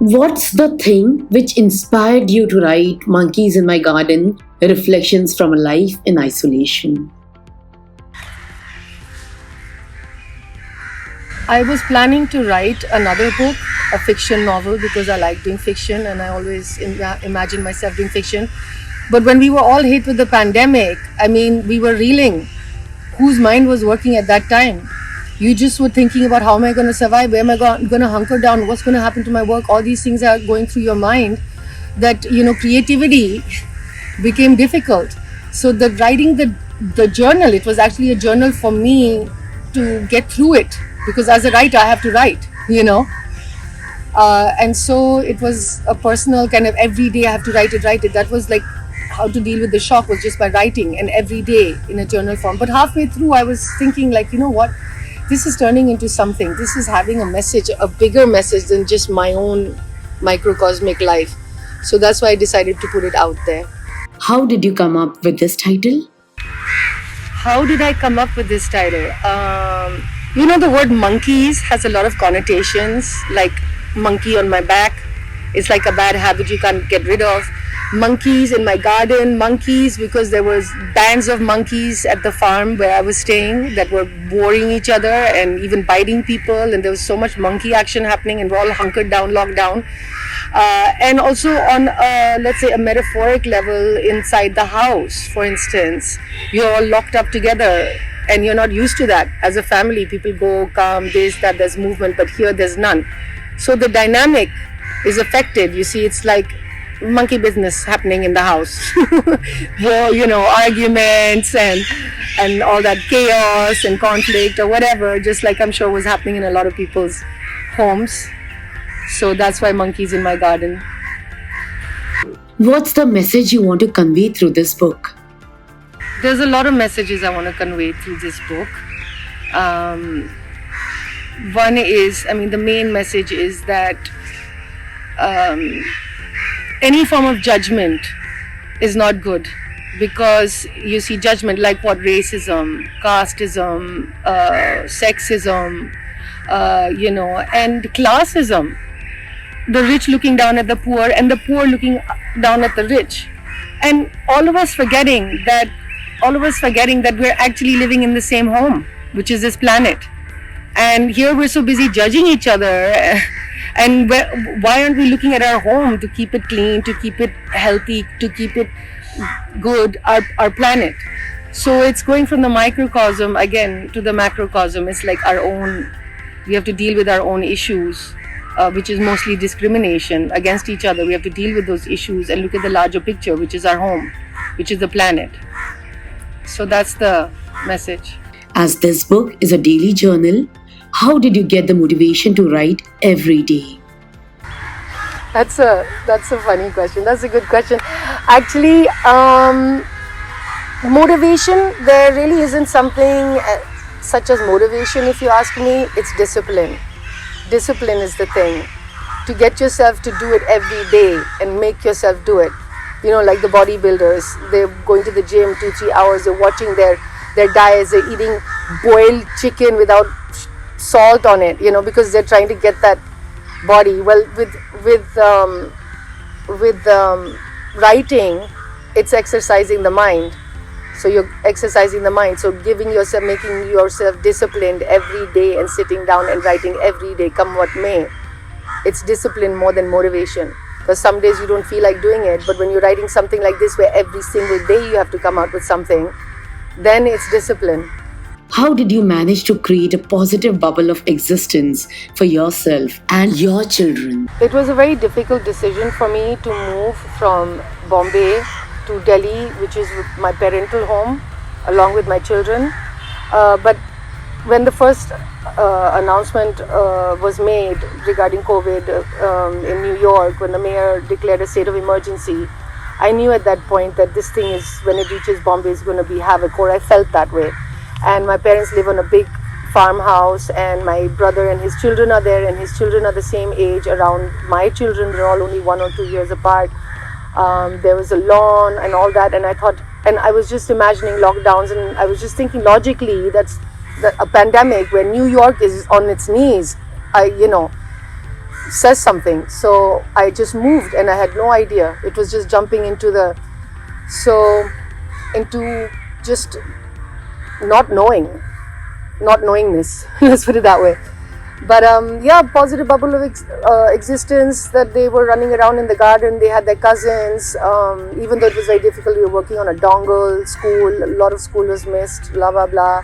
What's the thing which inspired you to write Monkeys in My Garden, Reflections from a Life in Isolation? I was planning to write another book, a fiction novel, because I like doing fiction and I always imagine myself doing fiction. But when we were all hit with the pandemic, I mean, we were reeling. Whose mind was working at that time? You just were thinking about how am I going to survive? Where am I going to hunker down? What's going to happen to my work? All these things are going through your mind that, creativity became difficult. So the writing the journal, it was actually a journal for me to get through it, because as a writer I have to write, and so it was a personal kind of every day I have to write it. That was like how to deal with the shock, was just by writing, and every day in a journal form. But halfway through I was thinking, like, you know what, this is turning into something. This is having a message, a bigger message than just my own microcosmic life. So that's why I decided to put it out there. How did you come up with this title? How did I come up with this title? The word monkeys has a lot of connotations, like monkey on my back. It's like a bad habit you can't get rid of. Monkeys in my garden, monkeys because there was bands of monkeys at the farm where I was staying that were boring each other and even biting people, and there was so much monkey action happening, and we're all hunkered down, locked down. And also on, let's say, a metaphoric level inside the house, for instance, you're all locked up together and you're not used to that. As a family, people go, come, this, that, there's movement, but here there's none. So the dynamic is affected. You see, it's like monkey business happening in the house. Arguments and all that chaos and conflict or whatever, just like I'm sure was happening in a lot of people's homes. So that's why Monkeys in My Garden. What's the message you want to convey through this book? There's a lot of messages I want to convey through this book. One is, the main message is that any form of judgment is not good, because you see judgment like what, racism, casteism, sexism, and classism. The rich looking down at the poor and the poor looking down at the rich. And all of us forgetting that we're actually living in the same home, which is this planet. And here we're so busy judging each other. And why aren't we looking at our home to keep it clean, to keep it healthy, to keep it good, our planet? So it's going from the microcosm again to the macrocosm. It's like we have to deal with our own issues, which is mostly discrimination against each other. We have to deal with those issues and look at the larger picture, which is our home, which is the planet. So that's the message. As this book is a daily journal, how did you get the motivation to write every day? That's a funny question. That's a good question. Actually, motivation, there really isn't something such as motivation, if you ask me. It's discipline. Discipline is the thing. To get yourself to do it every day and make yourself do it. Like the bodybuilders, they're going to the gym 2-3 hours, they're watching their diets, they're eating boiled chicken without salt on it, because they're trying to get that body. Well, with writing, it's exercising the mind. So you're exercising the mind. So making yourself disciplined every day and sitting down and writing every day, come what may. It's discipline more than motivation. Because some days you don't feel like doing it, but when you're writing something like this, where every single day you have to come out with something, then it's discipline. How did you manage to create a positive bubble of existence for yourself and your children? It was a very difficult decision for me to move from Bombay to Delhi, which is my parental home, along with my children. But when the first announcement was made regarding COVID in New York, when the mayor declared a state of emergency, I knew at that point that this thing is, when it reaches Bombay, is going to be havoc, or I felt that way. And my parents live on a big farmhouse, and my brother and his children are there, and his children are the same age around my children. They're all only 1 or 2 years apart. There was a lawn and all that, and I was just imagining lockdowns, and I was just thinking logically that's a pandemic where New York is on its knees. says something. So I just moved and I had no idea. It was just jumping into just not knowingness. Let's put it that way. But positive bubble of existence, that they were running around in the garden. They had their cousins. Even though it was very difficult, we were working on a dongle school. A lot of school was missed, blah, blah, blah.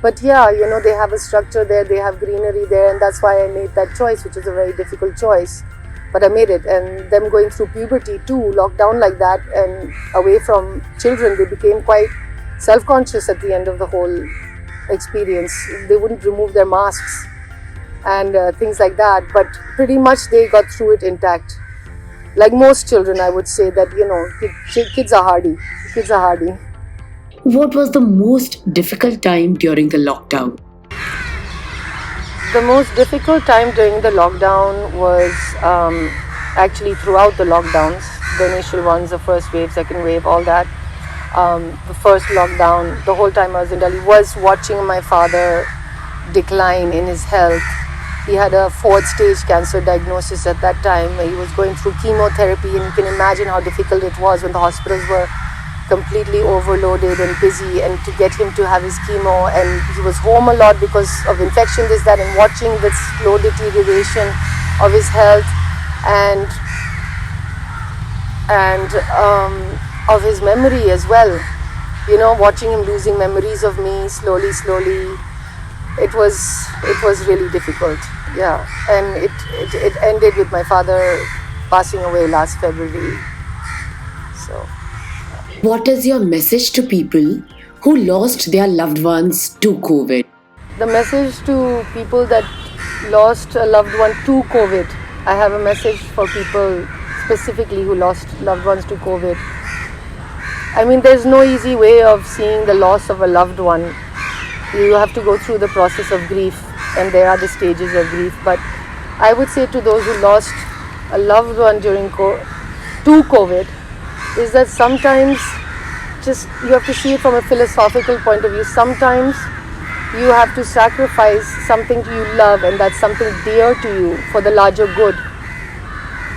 But yeah, they have a structure there. They have greenery there. And that's why I made that choice, which is a very difficult choice. But I made it. And them going through puberty too, locked down like that and away from children, they became quite self-conscious at the end of the whole experience. They wouldn't remove their masks and things like that, but pretty much they got through it intact. Like most children, I would say that kids are hardy. What was the most difficult time during the lockdown? The most difficult time during the lockdown was actually throughout the lockdowns, the initial ones, the first wave, second wave, all that. The first lockdown, the whole time I was in Delhi, was watching my father decline in his health. He had a 4th stage cancer diagnosis at that time. He was going through chemotherapy, and you can imagine how difficult it was when the hospitals were completely overloaded and busy, and to get him to have his chemo. And he was home a lot because of infection, this, that, and watching the slow deterioration of his health and of his memory as well. Watching him losing memories of me slowly. It was really difficult. Yeah, and it ended with my father passing away last February. So, What is your message to people who lost their loved ones to COVID? the message to people that lost a loved one to COVID, I have a message for people specifically who lost loved ones to COVID. I mean, there's no easy way of seeing the loss of a loved one. You have to go through the process of grief, and there are the stages of grief. But I would say to those who lost a loved one to COVID, is that sometimes you have to see it from a philosophical point of view. Sometimes you have to sacrifice something you love, and that's something dear to you, for the larger good.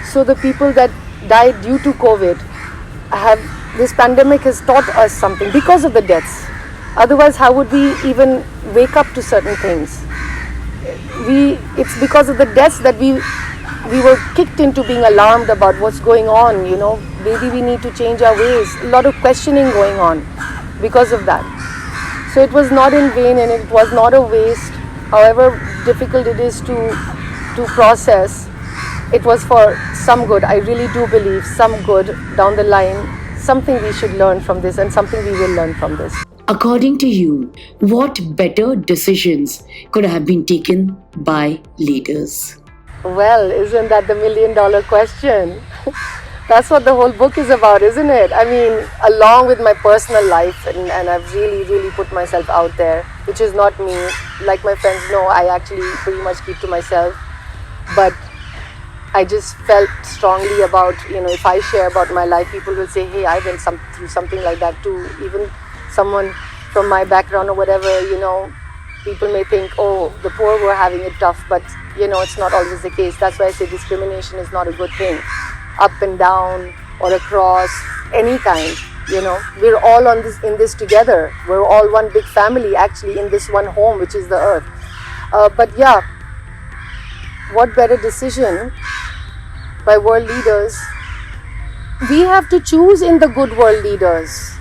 So the people that died due to COVID, this pandemic has taught us something because of the deaths. Otherwise, how would we even wake up to certain things? It's because of the deaths that we were kicked into being alarmed about what's going on. Maybe we need to change our ways. A lot of questioning going on because of that. So it was not in vain, and it was not a waste. However difficult it is to process, it was for some good. I really do believe some good down the line. Something we should learn from this, and something we will learn from this. According to you, what better decisions could have been taken by leaders? Well, isn't that the $1 million question? That's what the whole book is about, isn't it? I mean, along with my personal life, and I've really put myself out there, which is not me. Like my friends know, I actually pretty much keep to myself. But I just felt strongly about, if I share about my life, people will say, hey, I went through something like that too. Even someone from my background or whatever, people may think, oh, the poor were having it tough, but it's not always the case. That's why I say discrimination is not a good thing. Up and down or across, any kind, we're all in this together. We're all one big family actually in this one home, which is the earth. But yeah, what better decision by world leaders? We have to choose in the good world leaders.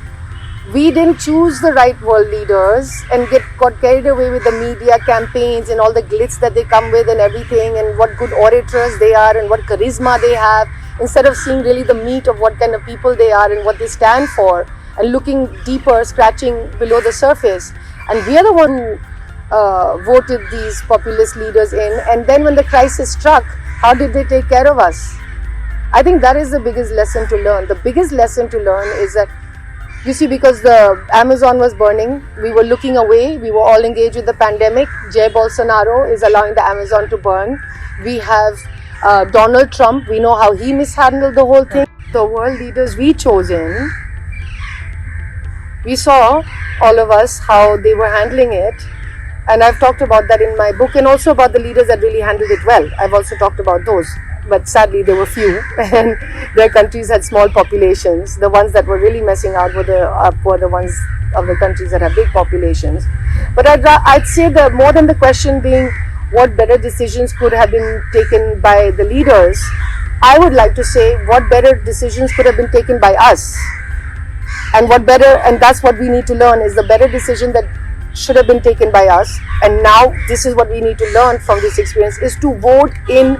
We didn't choose the right world leaders and got carried away with the media campaigns and all the glitz that they come with and everything, and what good orators they are and what charisma they have, instead of seeing really the meat of what kind of people they are and what they stand for, and looking deeper, scratching below the surface. And we are the one who voted these populist leaders in, and then when the crisis struck, how did they take care of us? I think that is the biggest lesson to learn. The biggest lesson to learn is that, you see, because the Amazon was burning, we were looking away, we were all engaged with the pandemic. Jair Bolsonaro is allowing the Amazon to burn. We have Donald Trump, we know how he mishandled the whole thing. The world leaders we chosen, we saw, all of us, how they were handling it. And I've talked about that in my book, and also about the leaders that really handled it well. I've also talked about those, but sadly there were few, and their countries had small populations. The ones that were really messing out were the ones of the countries that have big populations. But I'd say that more than the question being what better decisions could have been taken by the leaders, I would like to say what better decisions could have been taken by us. And that's what we need to learn, is the better decision that should have been taken by us. And now this is what we need to learn from this experience, is to vote in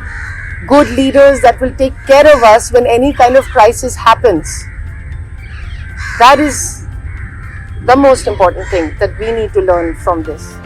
good leaders that will take care of us when any kind of crisis happens. That is the most important thing that we need to learn from this.